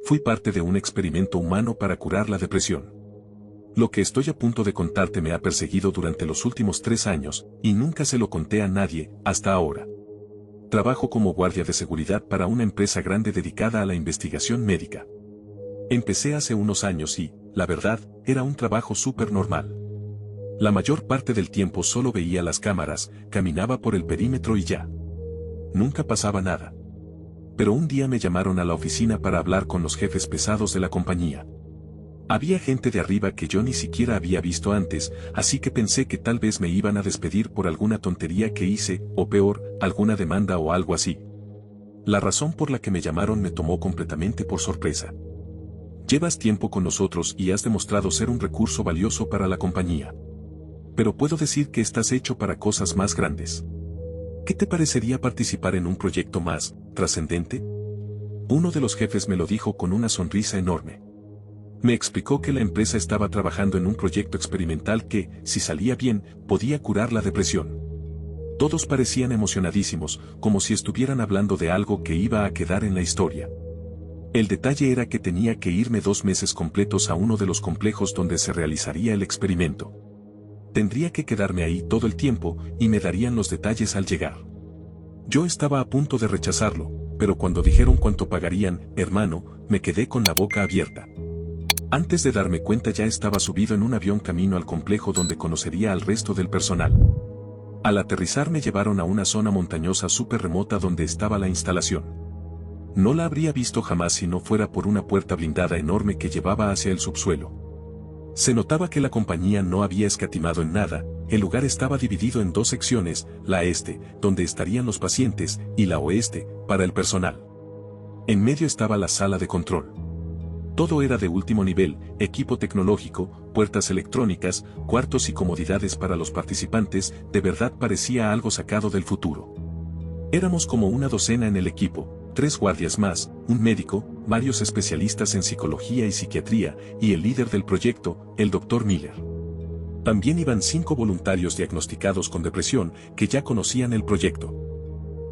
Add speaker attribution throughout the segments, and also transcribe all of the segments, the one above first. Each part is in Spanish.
Speaker 1: Fui parte de un experimento humano para curar la depresión. Lo que estoy a punto de contarte me ha perseguido durante los últimos 3 años, y nunca se lo conté a nadie, hasta ahora. Trabajo como guardia de seguridad para una empresa grande dedicada a la investigación médica. Empecé hace unos años y, la verdad, era un trabajo súper normal. La mayor parte del tiempo solo veía las cámaras, caminaba por el perímetro y ya. Nunca pasaba nada. Pero un día me llamaron a la oficina para hablar con los jefes pesados de la compañía. Había gente de arriba que yo ni siquiera había visto antes, así que pensé que tal vez me iban a despedir por alguna tontería que hice, o peor, alguna demanda o algo así. La razón por la que me llamaron me tomó completamente por sorpresa. Llevas tiempo con nosotros y has demostrado ser un recurso valioso para la compañía. Pero puedo decir que estás hecho para cosas más grandes. ¿Qué te parecería participar en un proyecto más trascendente? Uno de los jefes me lo dijo con una sonrisa enorme. Me explicó que la empresa estaba trabajando en un proyecto experimental que, si salía bien, podía curar la depresión. Todos parecían emocionadísimos, como si estuvieran hablando de algo que iba a quedar en la historia. El detalle era que tenía que irme 2 meses completos a uno de los complejos donde se realizaría el experimento. Tendría que quedarme ahí todo el tiempo, y me darían los detalles al llegar. Yo estaba a punto de rechazarlo, pero cuando dijeron cuánto pagarían, hermano, me quedé con la boca abierta. Antes de darme cuenta ya estaba subido en un avión camino al complejo donde conocería al resto del personal. Al aterrizar me llevaron a una zona montañosa súper remota donde estaba la instalación. No la habría visto jamás si no fuera por una puerta blindada enorme que llevaba hacia el subsuelo. Se notaba que la compañía no había escatimado en nada. El lugar estaba dividido en 2 secciones, la este, donde estarían los pacientes, y la oeste, para el personal. En medio estaba la sala de control. Todo era de último nivel, equipo tecnológico, puertas electrónicas, cuartos y comodidades para los participantes, de verdad parecía algo sacado del futuro. Éramos como una docena en el equipo, 3 guardias más, un médico, varios especialistas en psicología y psiquiatría, y el líder del proyecto, el Dr. Miller. También iban 5 voluntarios diagnosticados con depresión, que ya conocían el proyecto.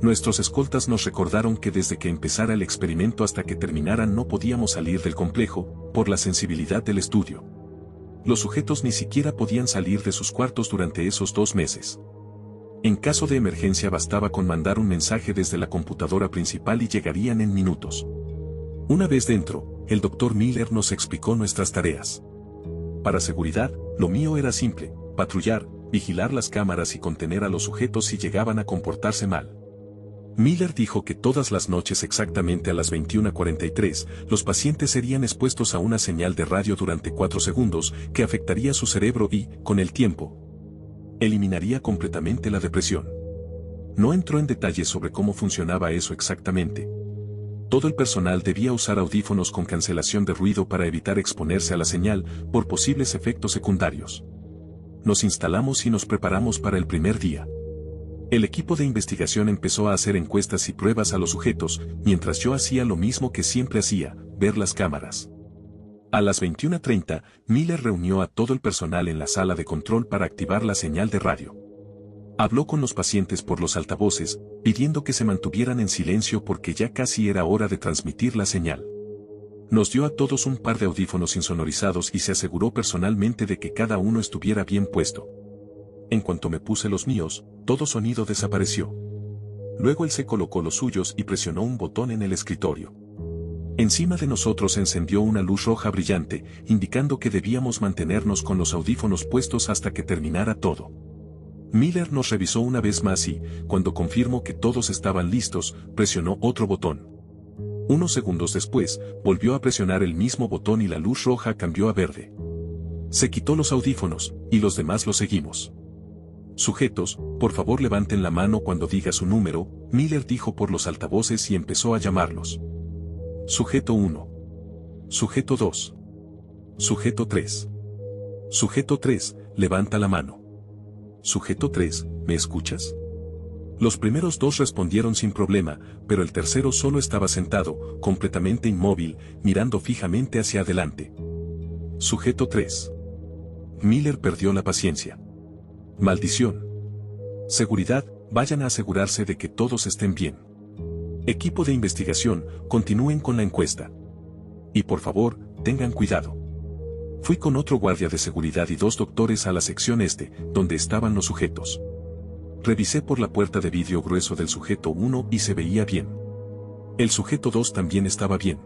Speaker 1: Nuestros escoltas nos recordaron que desde que empezara el experimento hasta que terminara no podíamos salir del complejo, por la sensibilidad del estudio. Los sujetos ni siquiera podían salir de sus cuartos durante esos 2 meses. En caso de emergencia bastaba con mandar un mensaje desde la computadora principal y llegarían en minutos. Una vez dentro, el Dr. Miller nos explicó nuestras tareas. Para seguridad, lo mío era simple: patrullar, vigilar las cámaras y contener a los sujetos si llegaban a comportarse mal. Miller dijo que todas las noches exactamente a las 21:43, los pacientes serían expuestos a una señal de radio durante 4 segundos que afectaría su cerebro y, con el tiempo, eliminaría completamente la depresión. No entró en detalles sobre cómo funcionaba eso exactamente. Todo el personal debía usar audífonos con cancelación de ruido para evitar exponerse a la señal por posibles efectos secundarios. Nos instalamos y nos preparamos para el primer día. El equipo de investigación empezó a hacer encuestas y pruebas a los sujetos, mientras yo hacía lo mismo que siempre hacía: ver las cámaras. A las 21:30, Miller reunió a todo el personal en la sala de control para activar la señal de radio. Habló con los pacientes por los altavoces, pidiendo que se mantuvieran en silencio porque ya casi era hora de transmitir la señal. Nos dio a todos un par de audífonos insonorizados y se aseguró personalmente de que cada uno estuviera bien puesto. En cuanto me puse los míos, todo sonido desapareció. Luego él se colocó los suyos y presionó un botón en el escritorio. Encima de nosotros encendió una luz roja brillante, indicando que debíamos mantenernos con los audífonos puestos hasta que terminara todo. Miller nos revisó una vez más y, cuando confirmó que todos estaban listos, presionó otro botón. Unos segundos después, volvió a presionar el mismo botón y la luz roja cambió a verde. Se quitó los audífonos, y los demás lo seguimos. Sujetos, por favor levanten la mano cuando diga su número, Miller dijo por los altavoces y empezó a llamarlos. Sujeto 1. Sujeto 2. Sujeto 3. Sujeto 3, levanta la mano. Sujeto 3, ¿me escuchas? Los primeros 2 respondieron sin problema, pero el tercero solo estaba sentado, completamente inmóvil, mirando fijamente hacia adelante. Sujeto 3. Miller perdió la paciencia. Maldición. Seguridad, vayan a asegurarse de que todos estén bien. Equipo de investigación, continúen con la encuesta. Y por favor, tengan cuidado. Fui con otro guardia de seguridad y 2 doctores a la sección este, donde estaban los sujetos. Revisé por la puerta de vidrio grueso del sujeto 1 y se veía bien. El sujeto 2 también estaba bien.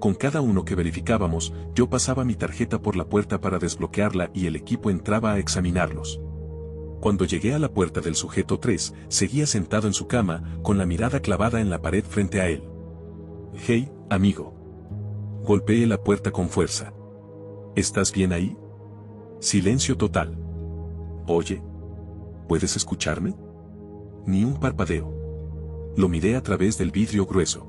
Speaker 1: Con cada uno que verificábamos, yo pasaba mi tarjeta por la puerta para desbloquearla y el equipo entraba a examinarlos. Cuando llegué a la puerta del sujeto 3, seguía sentado en su cama, con la mirada clavada en la pared frente a él. «Hey, amigo». Golpeé la puerta con fuerza. «¿Estás bien ahí?» Silencio total. «Oye, ¿puedes escucharme?» Ni un parpadeo. Lo miré a través del vidrio grueso.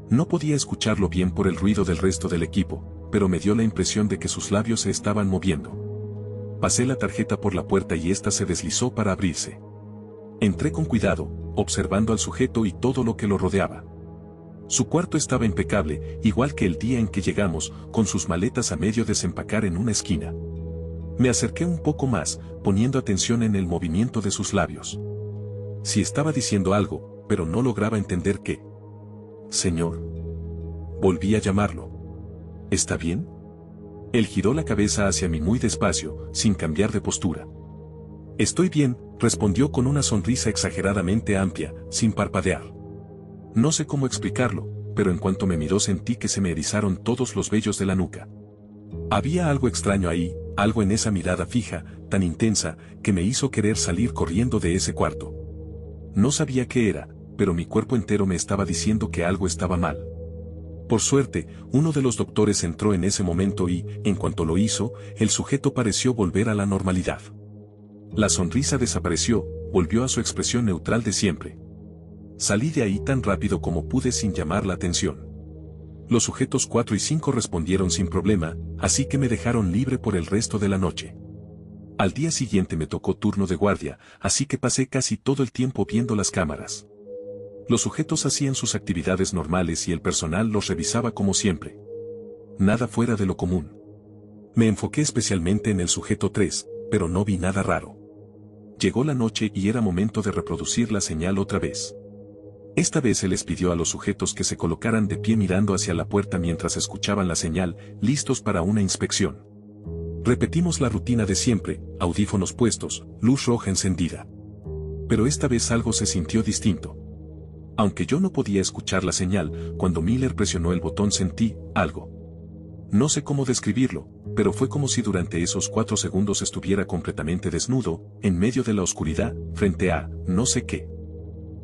Speaker 1: No podía escucharlo bien por el ruido del resto del equipo, pero me dio la impresión de que sus labios se estaban moviendo. Pasé la tarjeta por la puerta y ésta se deslizó para abrirse. Entré con cuidado, observando al sujeto y todo lo que lo rodeaba. Su cuarto estaba impecable, igual que el día en que llegamos, con sus maletas a medio desempacar en una esquina. Me acerqué un poco más, poniendo atención en el movimiento de sus labios. Si estaba diciendo algo, pero no lograba entender qué. «Señor». Volví a llamarlo. «¿Está bien?» Él giró la cabeza hacia mí muy despacio, sin cambiar de postura. «Estoy bien», respondió con una sonrisa exageradamente amplia, sin parpadear. No sé cómo explicarlo, pero en cuanto me miró sentí que se me erizaron todos los vellos de la nuca. Había algo extraño ahí, algo en esa mirada fija, tan intensa, que me hizo querer salir corriendo de ese cuarto. No sabía qué era, pero mi cuerpo entero me estaba diciendo que algo estaba mal. Por suerte, uno de los doctores entró en ese momento y, en cuanto lo hizo, el sujeto pareció volver a la normalidad. La sonrisa desapareció, volvió a su expresión neutral de siempre. Salí de ahí tan rápido como pude sin llamar la atención. Los sujetos 4 y 5 respondieron sin problema, así que me dejaron libre por el resto de la noche. Al día siguiente me tocó turno de guardia, así que pasé casi todo el tiempo viendo las cámaras. Los sujetos hacían sus actividades normales y el personal los revisaba como siempre. Nada fuera de lo común. Me enfoqué especialmente en el sujeto 3, pero no vi nada raro. Llegó la noche y era momento de reproducir la señal otra vez. Esta vez se les pidió a los sujetos que se colocaran de pie mirando hacia la puerta mientras escuchaban la señal, listos para una inspección. Repetimos la rutina de siempre, audífonos puestos, luz roja encendida. Pero esta vez algo se sintió distinto. Aunque yo no podía escuchar la señal, cuando Miller presionó el botón sentí algo. No sé cómo describirlo, pero fue como si durante esos 4 segundos estuviera completamente desnudo, en medio de la oscuridad, frente a no sé qué.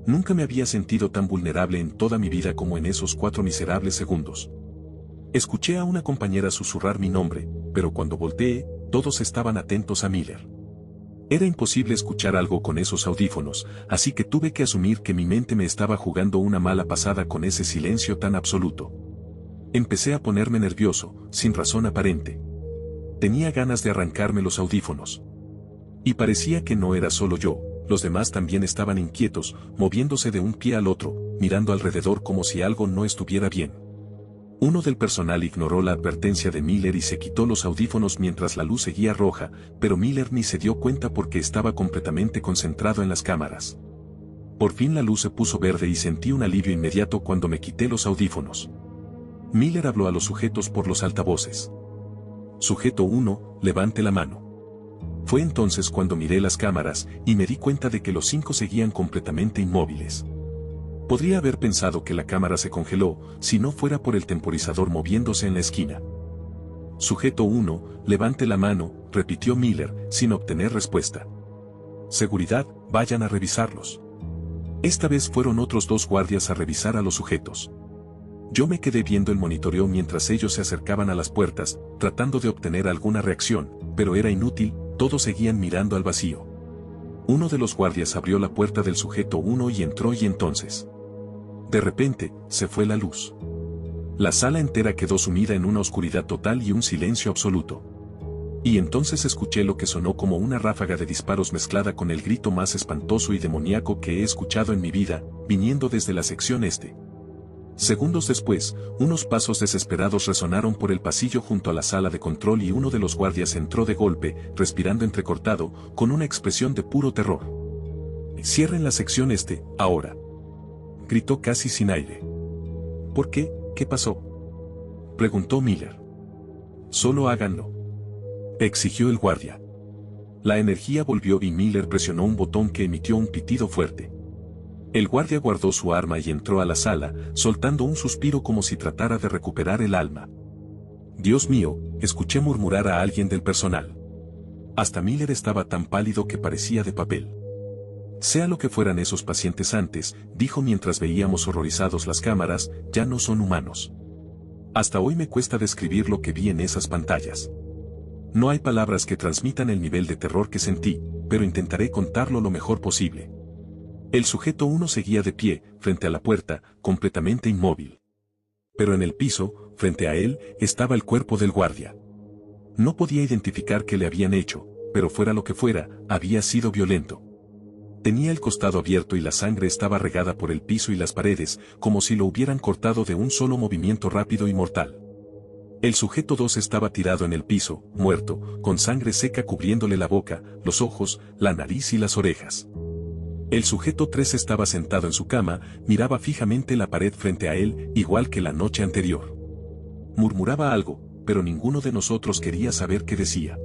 Speaker 1: Nunca me había sentido tan vulnerable en toda mi vida como en esos 4 miserables segundos. Escuché a una compañera susurrar mi nombre, pero cuando volteé, todos estaban atentos a Miller. Era imposible escuchar algo con esos audífonos, así que tuve que asumir que mi mente me estaba jugando una mala pasada con ese silencio tan absoluto. Empecé a ponerme nervioso, sin razón aparente. Tenía ganas de arrancarme los audífonos. Y parecía que no era solo yo, los demás también estaban inquietos, moviéndose de un pie al otro, mirando alrededor como si algo no estuviera bien. Uno del personal ignoró la advertencia de Miller y se quitó los audífonos mientras la luz seguía roja, pero Miller ni se dio cuenta porque estaba completamente concentrado en las cámaras. Por fin la luz se puso verde y sentí un alivio inmediato cuando me quité los audífonos. Miller habló a los sujetos por los altavoces. Sujeto 1, levante la mano. Fue entonces cuando miré las cámaras y me di cuenta de que los 5 seguían completamente inmóviles. Podría haber pensado que la cámara se congeló, si no fuera por el temporizador moviéndose en la esquina. Sujeto 1, levante la mano, repitió Miller, sin obtener respuesta. Seguridad, vayan a revisarlos. Esta vez fueron otros 2 guardias a revisar a los sujetos. Yo me quedé viendo el monitoreo mientras ellos se acercaban a las puertas, tratando de obtener alguna reacción, pero era inútil, todos seguían mirando al vacío. Uno de los guardias abrió la puerta del sujeto 1 y entró y entonces. De repente, se fue la luz. La sala entera quedó sumida en una oscuridad total y un silencio absoluto. Y entonces escuché lo que sonó como una ráfaga de disparos mezclada con el grito más espantoso y demoníaco que he escuchado en mi vida, viniendo desde la sección este. Segundos después, unos pasos desesperados resonaron por el pasillo junto a la sala de control y uno de los guardias entró de golpe, respirando entrecortado, con una expresión de puro terror. «Cierren la sección este, ahora», gritó casi sin aire. «¿Por qué? ¿Qué pasó?», Preguntó Miller. Solo háganlo, exigió el guardia. La energía volvió y Miller presionó un botón que emitió un pitido fuerte. El guardia guardó su arma y entró a la sala, soltando un suspiro como si tratara de recuperar el alma. Dios mío, escuché murmurar a alguien del personal. Hasta Miller estaba tan pálido que parecía de papel. Sea lo que fueran esos pacientes antes, dijo mientras veíamos horrorizados las cámaras, ya no son humanos. Hasta hoy me cuesta describir lo que vi en esas pantallas. No hay palabras que transmitan el nivel de terror que sentí, pero intentaré contarlo lo mejor posible. El sujeto 1 seguía de pie, frente a la puerta, completamente inmóvil. Pero en el piso, frente a él, estaba el cuerpo del guardia. No podía identificar qué le habían hecho, pero fuera lo que fuera, había sido violento. Tenía el costado abierto y la sangre estaba regada por el piso y las paredes, como si lo hubieran cortado de un solo movimiento rápido y mortal. El sujeto 2 estaba tirado en el piso, muerto, con sangre seca cubriéndole la boca, los ojos, la nariz y las orejas. El sujeto 3 estaba sentado en su cama, miraba fijamente la pared frente a él, igual que la noche anterior. Murmuraba algo, pero ninguno de nosotros quería saber qué decía.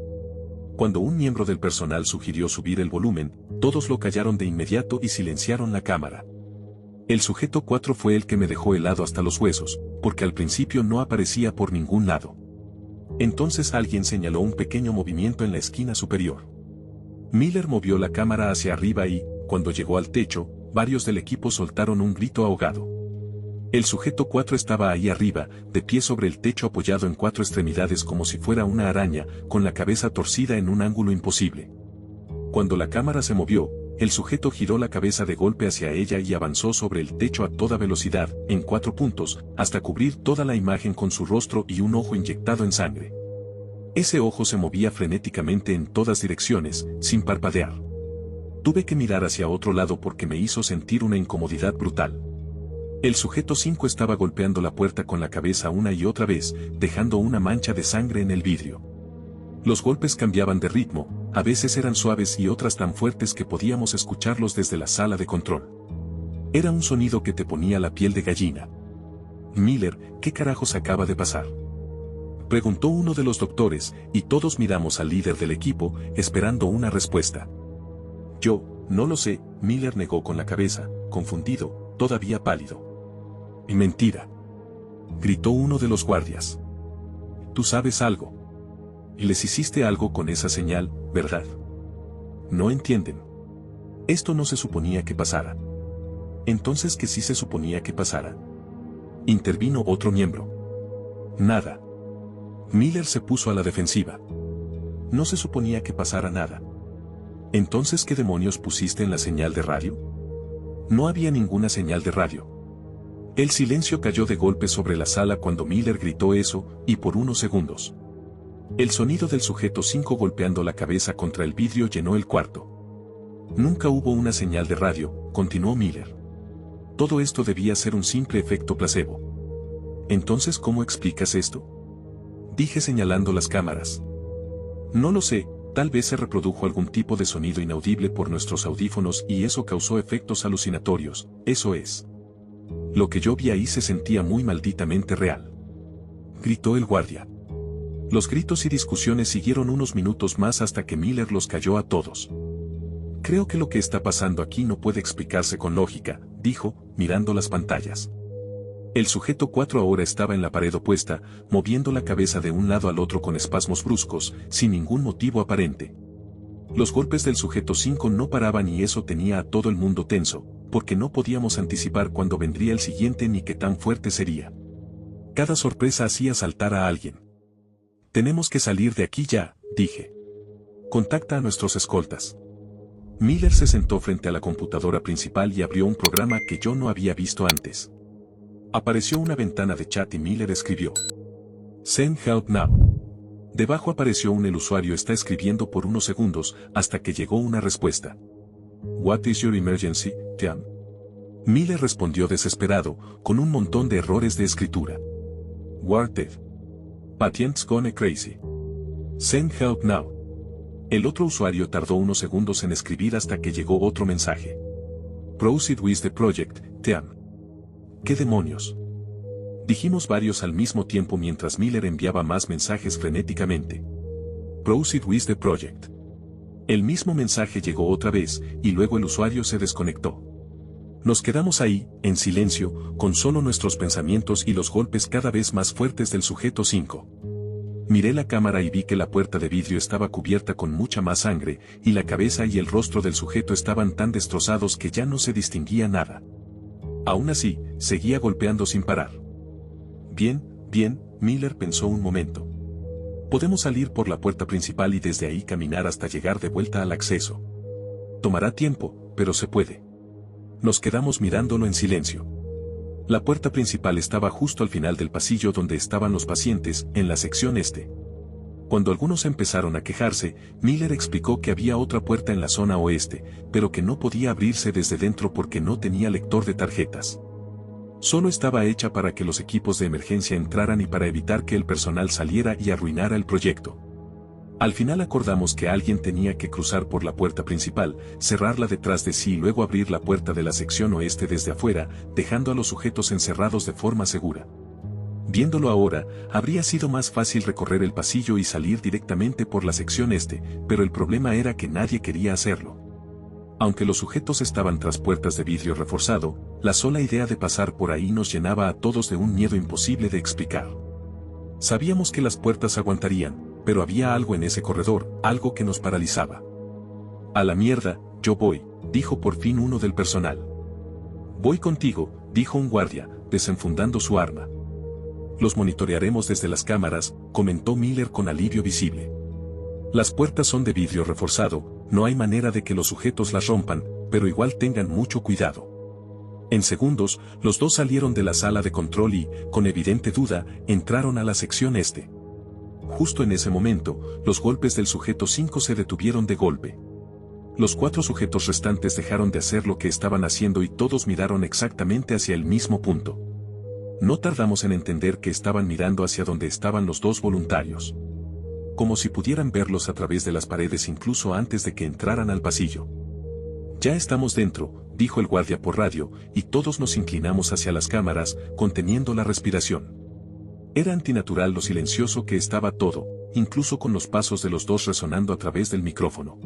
Speaker 1: Cuando un miembro del personal sugirió subir el volumen, todos lo callaron de inmediato y silenciaron la cámara. El sujeto 4 fue el que me dejó helado hasta los huesos, porque al principio no aparecía por ningún lado. Entonces alguien señaló un pequeño movimiento en la esquina superior. Miller movió la cámara hacia arriba y, cuando llegó al techo, varios del equipo soltaron un grito ahogado. El sujeto 4 estaba ahí arriba, de pie sobre el techo apoyado en 4 extremidades como si fuera una araña, con la cabeza torcida en un ángulo imposible. Cuando la cámara se movió, el sujeto giró la cabeza de golpe hacia ella y avanzó sobre el techo a toda velocidad, en 4 puntos, hasta cubrir toda la imagen con su rostro y un ojo inyectado en sangre. Ese ojo se movía frenéticamente en todas direcciones, sin parpadear. Tuve que mirar hacia otro lado porque me hizo sentir una incomodidad brutal. El sujeto 5 estaba golpeando la puerta con la cabeza una y otra vez, dejando una mancha de sangre en el vidrio. Los golpes cambiaban de ritmo, a veces eran suaves y otras tan fuertes que podíamos escucharlos desde la sala de control. Era un sonido que te ponía la piel de gallina. Miller, ¿qué carajos acaba de pasar?, preguntó uno de los doctores, y todos miramos al líder del equipo, esperando una respuesta. Yo, no lo sé, Miller negó con la cabeza, confundido, todavía pálido. Mentira, gritó uno de los guardias. Tú sabes algo. Y les hiciste algo con esa señal, ¿verdad? No entienden. Esto no se suponía que pasara. Entonces, ¿qué sí se suponía que pasara? Intervino otro miembro. Nada. Miller se puso a la defensiva. No se suponía que pasara nada. Entonces, ¿qué demonios pusiste en la señal de radio? No había ninguna señal de radio. El silencio cayó de golpe sobre la sala cuando Miller gritó eso, y por unos segundos. El sonido del sujeto 5 golpeando la cabeza contra el vidrio llenó el cuarto. Nunca hubo una señal de radio, continuó Miller. Todo esto debía ser un simple efecto placebo. Entonces, ¿cómo explicas esto?, dije señalando las cámaras. No lo sé, tal vez se reprodujo algún tipo de sonido inaudible por nuestros audífonos y eso causó efectos alucinatorios, eso es. Lo que yo vi ahí se sentía muy malditamente real. Gritó el guardia. Los gritos y discusiones siguieron unos minutos más hasta que Miller los calló a todos. Creo que lo que está pasando aquí no puede explicarse con lógica, dijo, mirando las pantallas. El sujeto 4 ahora estaba en la pared opuesta, moviendo la cabeza de un lado al otro con espasmos bruscos, sin ningún motivo aparente. Los golpes del sujeto 5 no paraban y eso tenía a todo el mundo tenso, porque no podíamos anticipar cuándo vendría el siguiente ni qué tan fuerte sería. Cada sorpresa hacía saltar a alguien. Tenemos que salir de aquí ya, dije. Contacta a nuestros escoltas. Miller se sentó frente a la computadora principal y abrió un programa que yo no había visto antes. Apareció una ventana de chat y Miller escribió: Send help now. Debajo apareció el usuario está escribiendo por unos segundos, hasta que llegó una respuesta. What is your emergency, Tim? Miller respondió desesperado, con un montón de errores de escritura. We're dead. Patient's gone crazy. Send help now. El otro usuario tardó unos segundos en escribir hasta que llegó otro mensaje. Proceed with the project, Tim. ¿Qué demonios? Dijimos varios al mismo tiempo mientras Miller enviaba más mensajes frenéticamente. Proceed with the project. El mismo mensaje llegó otra vez, y luego el usuario se desconectó. Nos quedamos ahí, en silencio, con solo nuestros pensamientos y los golpes cada vez más fuertes del sujeto 5. Miré la cámara y vi que la puerta de vidrio estaba cubierta con mucha más sangre, y la cabeza y el rostro del sujeto estaban tan destrozados que ya no se distinguía nada. Aún así, seguía golpeando sin parar. Bien, Miller pensó un momento. Podemos salir por la puerta principal y desde ahí caminar hasta llegar de vuelta al acceso. Tomará tiempo, pero se puede. Nos quedamos mirándolo en silencio. La puerta principal estaba justo al final del pasillo donde estaban los pacientes, en la sección este. Cuando algunos empezaron a quejarse, Miller explicó que había otra puerta en la zona oeste, pero que no podía abrirse desde dentro porque no tenía lector de tarjetas. Solo estaba hecha para que los equipos de emergencia entraran y para evitar que el personal saliera y arruinara el proyecto. Al final acordamos que alguien tenía que cruzar por la puerta principal, cerrarla detrás de sí y luego abrir la puerta de la sección oeste desde afuera, dejando a los sujetos encerrados de forma segura. Viéndolo ahora, habría sido más fácil recorrer el pasillo y salir directamente por la sección este, pero el problema era que nadie quería hacerlo. Aunque los sujetos estaban tras puertas de vidrio reforzado, la sola idea de pasar por ahí nos llenaba a todos de un miedo imposible de explicar. Sabíamos que las puertas aguantarían, pero había algo en ese corredor, algo que nos paralizaba. A la mierda, yo voy, dijo por fin uno del personal. Voy contigo, dijo un guardia, desenfundando su arma. Los monitorearemos desde las cámaras, comentó Miller con alivio visible. Las puertas son de vidrio reforzado, no hay manera de que los sujetos las rompan, pero igual tengan mucho cuidado. En segundos, los dos salieron de la sala de control y, con evidente duda, entraron a la sección este. Justo en ese momento, los golpes del sujeto 5 se detuvieron de golpe. Los 4 sujetos restantes dejaron de hacer lo que estaban haciendo y todos miraron exactamente hacia el mismo punto. No tardamos en entender que estaban mirando hacia donde estaban los 2 voluntarios. Como si pudieran verlos a través de las paredes incluso antes de que entraran al pasillo. Ya estamos dentro, dijo el guardia por radio, y todos nos inclinamos hacia las cámaras, conteniendo la respiración. Era antinatural lo silencioso que estaba todo, incluso con los pasos de los 2 resonando a través del micrófono.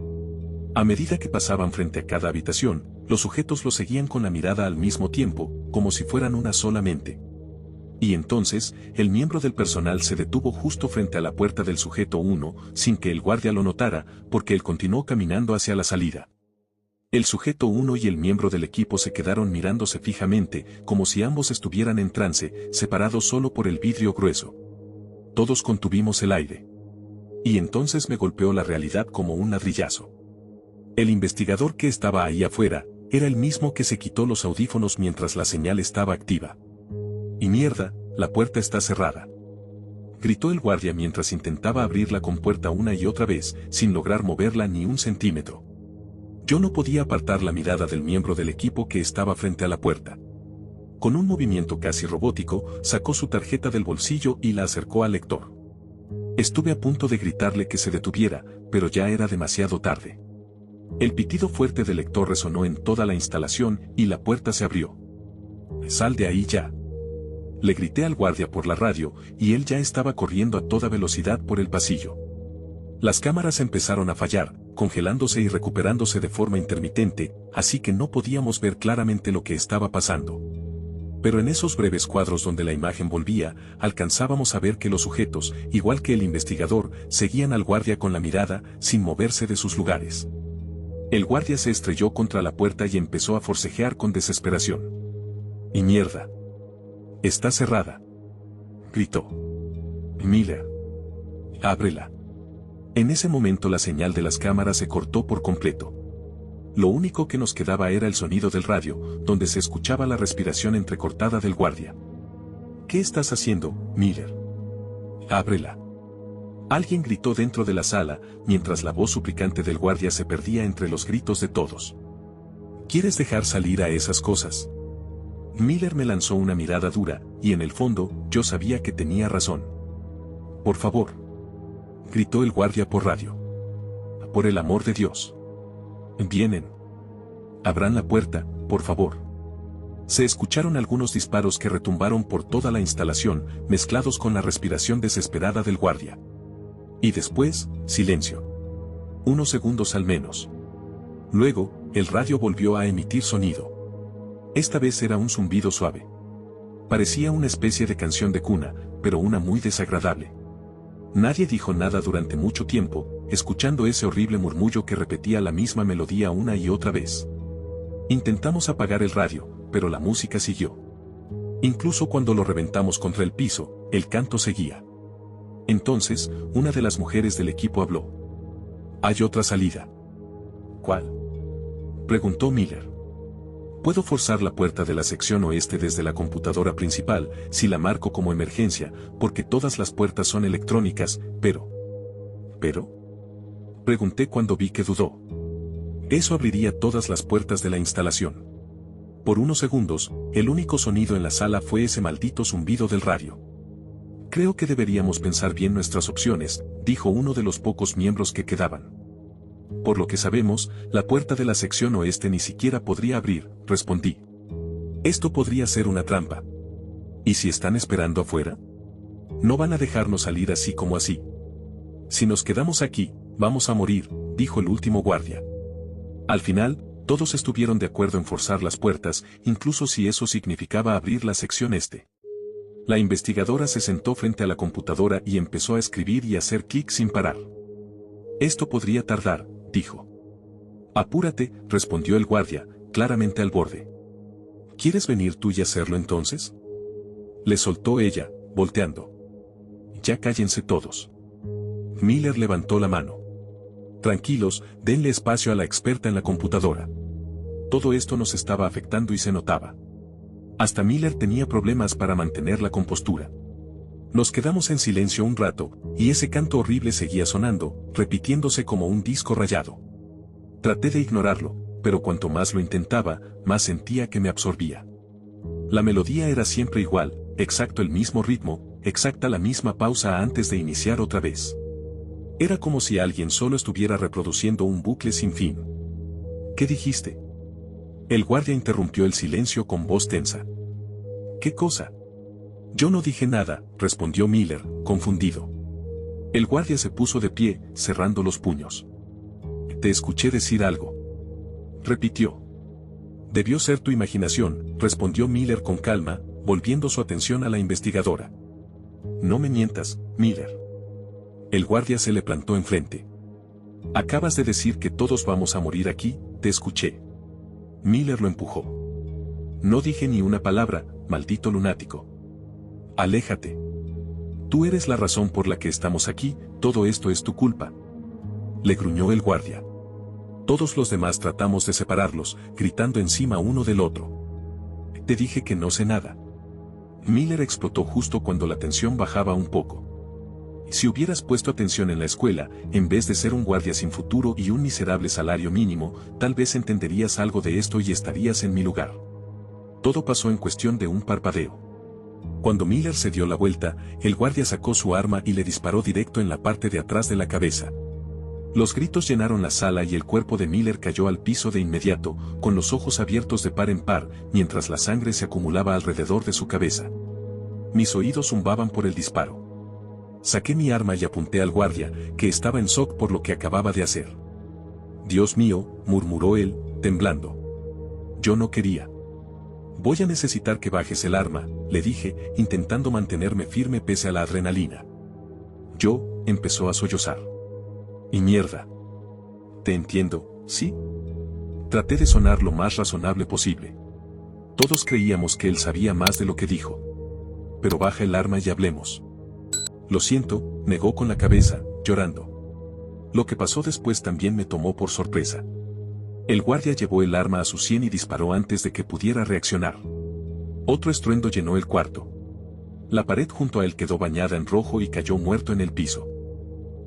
Speaker 1: A medida que pasaban frente a cada habitación, los sujetos lo seguían con la mirada al mismo tiempo, como si fueran una sola mente. Y entonces, el miembro del personal se detuvo justo frente a la puerta del sujeto 1, sin que el guardia lo notara, porque él continuó caminando hacia la salida. El sujeto 1 y el miembro del equipo se quedaron mirándose fijamente, como si ambos estuvieran en trance, separados solo por el vidrio grueso. Todos contuvimos el aire. Y entonces me golpeó la realidad como un ladrillazo. El investigador que estaba ahí afuera, era el mismo que se quitó los audífonos mientras la señal estaba activa. Y mierda, la puerta está cerrada. Gritó el guardia mientras intentaba abrir la compuerta una y otra vez, sin lograr moverla ni un centímetro. Yo no podía apartar la mirada del miembro del equipo que estaba frente a la puerta. Con un movimiento casi robótico, sacó su tarjeta del bolsillo y la acercó al lector. Estuve a punto de gritarle que se detuviera, pero ya era demasiado tarde. El pitido fuerte del lector resonó en toda la instalación y la puerta se abrió. «Sal de ahí ya». Le grité al guardia por la radio, y él ya estaba corriendo a toda velocidad por el pasillo. Las cámaras empezaron a fallar, congelándose y recuperándose de forma intermitente, así que no podíamos ver claramente lo que estaba pasando. Pero en esos breves cuadros donde la imagen volvía, alcanzábamos a ver que los sujetos, igual que el investigador, seguían al guardia con la mirada, sin moverse de sus lugares. El guardia se estrelló contra la puerta y empezó a forcejear con desesperación. «¡Y mierda! Está cerrada», gritó. «Miller, ábrela». En ese momento la señal de las cámaras se cortó por completo. Lo único que nos quedaba era el sonido del radio, donde se escuchaba la respiración entrecortada del guardia. «¿Qué estás haciendo, Miller? Ábrela». Alguien gritó dentro de la sala, mientras la voz suplicante del guardia se perdía entre los gritos de todos. «¿Quieres dejar salir a esas cosas?». Miller me lanzó una mirada dura, y en el fondo, yo sabía que tenía razón. «Por favor», gritó el guardia por radio. «Por el amor de Dios. Vienen. Abran la puerta, por favor». Se escucharon algunos disparos que retumbaron por toda la instalación, mezclados con la respiración desesperada del guardia. Y después, silencio. Unos segundos al menos. Luego, el radio volvió a emitir sonido. Esta vez era un zumbido suave. Parecía una especie de canción de cuna, pero una muy desagradable. Nadie dijo nada durante mucho tiempo, escuchando ese horrible murmullo que repetía la misma melodía una y otra vez. Intentamos apagar el radio, pero la música siguió. Incluso cuando lo reventamos contra el piso, el canto seguía. Entonces, una de las mujeres del equipo habló. «Hay otra salida». «¿Cuál?», preguntó Miller. «Puedo forzar la puerta de la sección oeste desde la computadora principal, si la marco como emergencia, porque todas las puertas son electrónicas, pero...». «¿Pero?», pregunté cuando vi que dudó. «Eso abriría todas las puertas de la instalación». Por unos segundos, el único sonido en la sala fue ese maldito zumbido del radio. «Creo que deberíamos pensar bien nuestras opciones», dijo uno de los pocos miembros que quedaban. «Por lo que sabemos, la puerta de la sección oeste ni siquiera podría abrir», respondí. «Esto podría ser una trampa. ¿Y si están esperando afuera? No van a dejarnos salir así como así. Si nos quedamos aquí, vamos a morir», dijo el último guardia. Al final, todos estuvieron de acuerdo en forzar las puertas, incluso si eso significaba abrir la sección este. La investigadora se sentó frente a la computadora y empezó a escribir y hacer clic sin parar. «Esto podría tardar», dijo. «Apúrate», respondió el guardia, claramente al borde. «¿Quieres venir tú y hacerlo entonces?», le soltó ella, volteando. «Ya cállense todos». Miller levantó la mano. «Tranquilos, denle espacio a la experta en la computadora». Todo esto nos estaba afectando y se notaba. Hasta Miller tenía problemas para mantener la compostura. Nos quedamos en silencio un rato, y ese canto horrible seguía sonando, repitiéndose como un disco rayado. Traté de ignorarlo, pero cuanto más lo intentaba, más sentía que me absorbía. La melodía era siempre igual, exacto el mismo ritmo, exacta la misma pausa antes de iniciar otra vez. Era como si alguien solo estuviera reproduciendo un bucle sin fin. «¿Qué dijiste?», el guardia interrumpió el silencio con voz tensa. «¿Qué cosa?». «Yo no dije nada», respondió Miller, confundido. El guardia se puso de pie, cerrando los puños. «Te escuché decir algo», repitió. «Debió ser tu imaginación», respondió Miller con calma, volviendo su atención a la investigadora. «No me mientas, Miller». El guardia se le plantó enfrente. «Acabas de decir que todos vamos a morir aquí, te escuché». Miller lo empujó. «No dije ni una palabra, maldito lunático. Aléjate. Tú eres la razón por la que estamos aquí, todo esto es tu culpa», le gruñó el guardia. Todos los demás tratamos de separarlos, gritando encima uno del otro. «Te dije que no sé nada». Miller explotó justo cuando la tensión bajaba un poco. «Si hubieras puesto atención en la escuela, en vez de ser un guardia sin futuro y un miserable salario mínimo, tal vez entenderías algo de esto y estarías en mi lugar». Todo pasó en cuestión de un parpadeo. Cuando Miller se dio la vuelta, el guardia sacó su arma y le disparó directo en la parte de atrás de la cabeza. Los gritos llenaron la sala y el cuerpo de Miller cayó al piso de inmediato, con los ojos abiertos de par en par, mientras la sangre se acumulaba alrededor de su cabeza. Mis oídos zumbaban por el disparo. Saqué mi arma y apunté al guardia, que estaba en shock por lo que acababa de hacer. «Dios mío», murmuró él, temblando. «Yo no quería». «Voy a necesitar que bajes el arma», le dije, intentando mantenerme firme pese a la adrenalina. «Yo», empezó a sollozar. «Y mierda». «Te entiendo, ¿sí?». Traté de sonar lo más razonable posible. Todos creíamos que él sabía más de lo que dijo. «Pero baja el arma y hablemos». «Lo siento», negó con la cabeza, llorando. Lo que pasó después también me tomó por sorpresa. El guardia llevó el arma a su sien y disparó antes de que pudiera reaccionar. Otro estruendo llenó el cuarto. La pared junto a él quedó bañada en rojo y cayó muerto en el piso.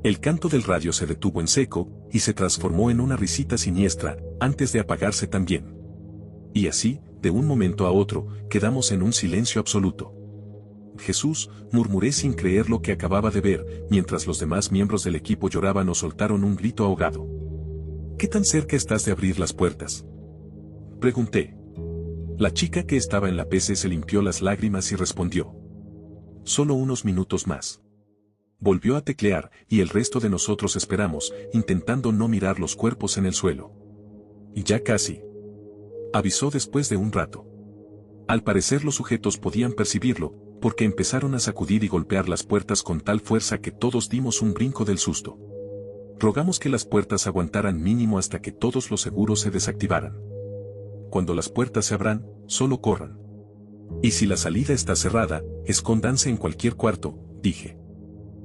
Speaker 1: El canto del radio se detuvo en seco, y se transformó en una risita siniestra, antes de apagarse también. Y así, de un momento a otro, quedamos en un silencio absoluto. «Jesús», murmuré sin creer lo que acababa de ver, mientras los demás miembros del equipo lloraban o soltaron un grito ahogado. «¿Qué tan cerca estás de abrir las puertas?», pregunté. La chica que estaba en la PC se limpió las lágrimas y respondió. Solo unos minutos más. Volvió a teclear, y el resto de nosotros esperamos, intentando no mirar los cuerpos en el suelo. Y ya casi. Avisó después de un rato. Al parecer los sujetos podían percibirlo, porque empezaron a sacudir y golpear las puertas con tal fuerza que todos dimos un brinco del susto. Rogamos que las puertas aguantaran mínimo hasta que todos los seguros se desactivaran. Cuando las puertas se abran, solo corran. Y si la salida está cerrada, escóndanse en cualquier cuarto, dije.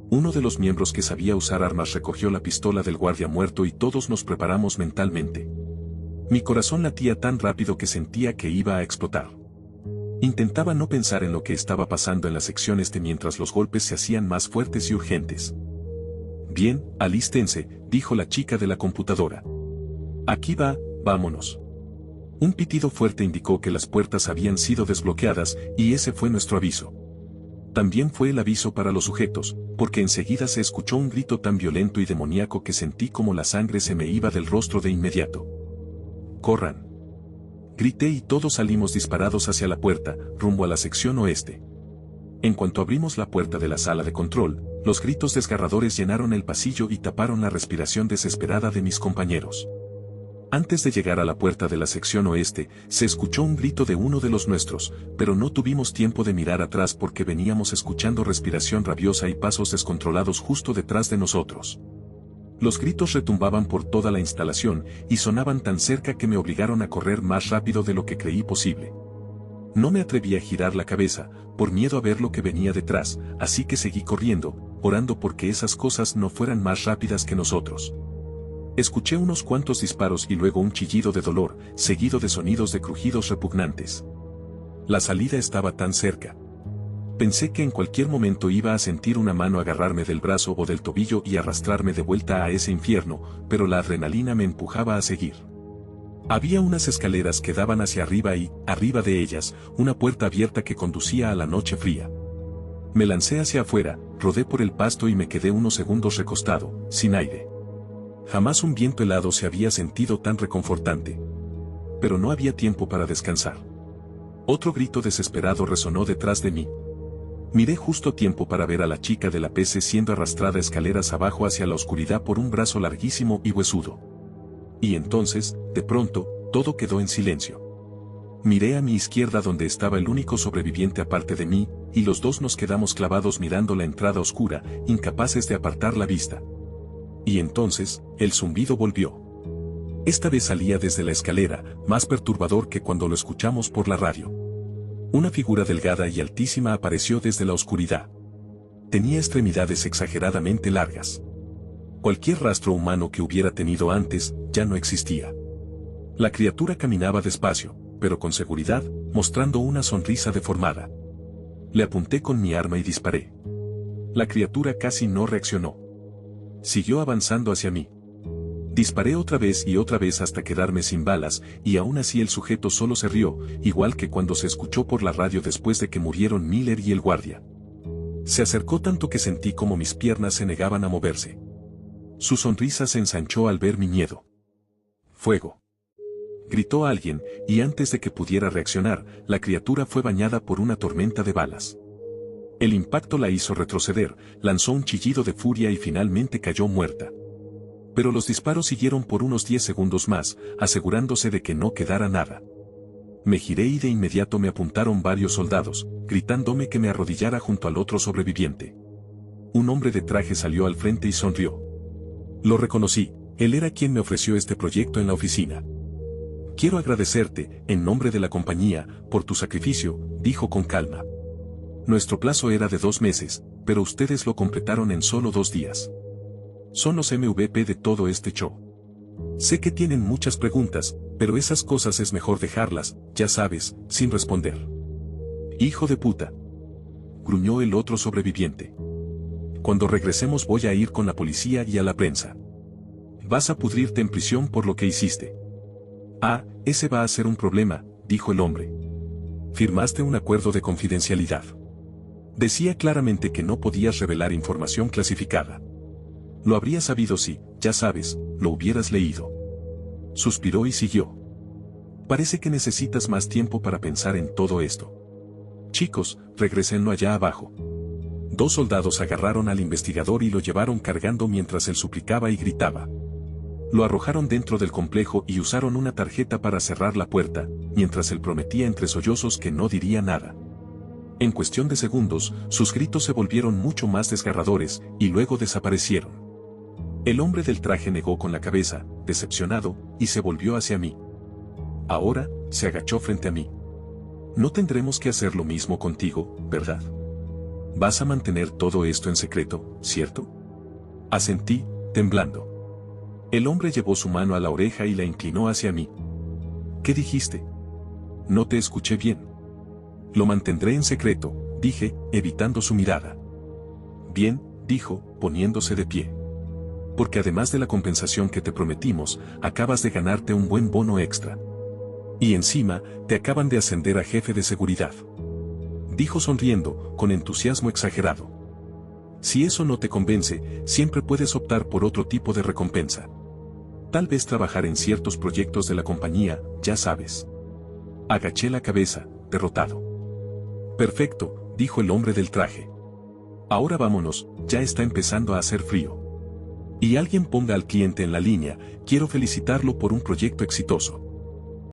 Speaker 1: Uno de los miembros que sabía usar armas recogió la pistola del guardia muerto y todos nos preparamos mentalmente. Mi corazón latía tan rápido que sentía que iba a explotar. Intentaba no pensar en lo que estaba pasando en la sección mientras los golpes se hacían más fuertes y urgentes. Bien, alístense, dijo la chica de la computadora. Aquí va, vámonos. Un pitido fuerte indicó que las puertas habían sido desbloqueadas, y ese fue nuestro aviso. También fue el aviso para los sujetos, porque enseguida se escuchó un grito tan violento y demoníaco que sentí como la sangre se me iba del rostro de inmediato. ¡Corran! Grité y todos salimos disparados hacia la puerta, rumbo a la sección oeste. En cuanto abrimos la puerta de la sala de control, los gritos desgarradores llenaron el pasillo y taparon la respiración desesperada de mis compañeros. Antes de llegar a la puerta de la sección oeste, se escuchó un grito de uno de los nuestros, pero no tuvimos tiempo de mirar atrás porque veníamos escuchando respiración rabiosa y pasos descontrolados justo detrás de nosotros. Los gritos retumbaban por toda la instalación y sonaban tan cerca que me obligaron a correr más rápido de lo que creí posible. No me atreví a girar la cabeza, por miedo a ver lo que venía detrás, así que seguí corriendo, orando porque esas cosas no fueran más rápidas que nosotros. Escuché unos cuantos disparos y luego un chillido de dolor, seguido de sonidos de crujidos repugnantes. La salida estaba tan cerca. Pensé que en cualquier momento iba a sentir una mano agarrarme del brazo o del tobillo y arrastrarme de vuelta a ese infierno, pero la adrenalina me empujaba a seguir. Había unas escaleras que daban hacia arriba y, arriba de ellas, una puerta abierta que conducía a la noche fría. Me lancé hacia afuera, rodé por el pasto y me quedé unos segundos recostado, sin aire. Jamás un viento helado se había sentido tan reconfortante. Pero no había tiempo para descansar. Otro grito desesperado resonó detrás de mí. Miré justo a tiempo para ver a la chica de la PC siendo arrastrada escaleras abajo hacia la oscuridad por un brazo larguísimo y huesudo. Y entonces, de pronto, todo quedó en silencio. Miré a mi izquierda donde estaba el único sobreviviente aparte de mí, y los dos nos quedamos clavados mirando la entrada oscura, incapaces de apartar la vista. Y entonces, el zumbido volvió. Esta vez salía desde la escalera, más perturbador que cuando lo escuchamos por la radio. Una figura delgada y altísima apareció desde la oscuridad. Tenía extremidades exageradamente largas. Cualquier rastro humano que hubiera tenido antes, ya no existía. La criatura caminaba despacio, pero con seguridad, mostrando una sonrisa deformada. Le apunté con mi arma y disparé. La criatura casi no reaccionó. Siguió avanzando hacia mí. Disparé otra vez y otra vez hasta quedarme sin balas, y aún así el sujeto solo se rió, igual que cuando se escuchó por la radio después de que murieron Miller y el guardia. Se acercó tanto que sentí como mis piernas se negaban a moverse. Su sonrisa se ensanchó al ver mi miedo. ¡Fuego! Gritó alguien, y antes de que pudiera reaccionar, la criatura fue bañada por una tormenta de balas. El impacto la hizo retroceder, lanzó un chillido de furia y finalmente cayó muerta. Pero los disparos siguieron por unos 10 segundos más, asegurándose de que no quedara nada. Me giré y de inmediato me apuntaron varios soldados, gritándome que me arrodillara junto al otro sobreviviente. Un hombre de traje salió al frente y sonrió. Lo reconocí, él era quien me ofreció este proyecto en la oficina. Quiero agradecerte, en nombre de la compañía, por tu sacrificio, dijo con calma. Nuestro plazo era de 2 meses, pero ustedes lo completaron en solo 2 días. Son los MVP de todo este show. Sé que tienen muchas preguntas, pero esas cosas es mejor dejarlas, ya sabes, sin responder. Hijo de puta. Gruñó el otro sobreviviente. Cuando regresemos voy a ir con la policía y a la prensa. Vas a pudrirte en prisión por lo que hiciste. Ah, ese va a ser un problema, dijo el hombre. Firmaste un acuerdo de confidencialidad. Decía claramente que no podías revelar información clasificada. Lo habrías sabido si, ya sabes, lo hubieras leído. Suspiró y siguió. Parece que necesitas más tiempo para pensar en todo esto. Chicos, regrésenlo allá abajo. 2 soldados agarraron al investigador y lo llevaron cargando mientras él suplicaba y gritaba. Lo arrojaron dentro del complejo y usaron una tarjeta para cerrar la puerta, mientras él prometía entre sollozos que no diría nada. En cuestión de segundos, sus gritos se volvieron mucho más desgarradores, y luego desaparecieron. El hombre del traje negó con la cabeza, decepcionado, y se volvió hacia mí. Ahora, se agachó frente a mí. No tendremos que hacer lo mismo contigo, ¿verdad? Vas a mantener todo esto en secreto, ¿cierto? Asentí, temblando. El hombre llevó su mano a la oreja y la inclinó hacia mí. ¿Qué dijiste? No te escuché bien. Lo mantendré en secreto, dije, evitando su mirada. Bien, dijo, poniéndose de pie. Porque además de la compensación que te prometimos, acabas de ganarte un buen bono extra. Y encima, te acaban de ascender a jefe de seguridad. Dijo sonriendo, con entusiasmo exagerado. Si eso no te convence, siempre puedes optar por otro tipo de recompensa. Tal vez trabajar en ciertos proyectos de la compañía, ya sabes. Agaché la cabeza, derrotado. Perfecto, dijo el hombre del traje. Ahora vámonos, ya está empezando a hacer frío. Y alguien ponga al cliente en la línea, quiero felicitarlo por un proyecto exitoso.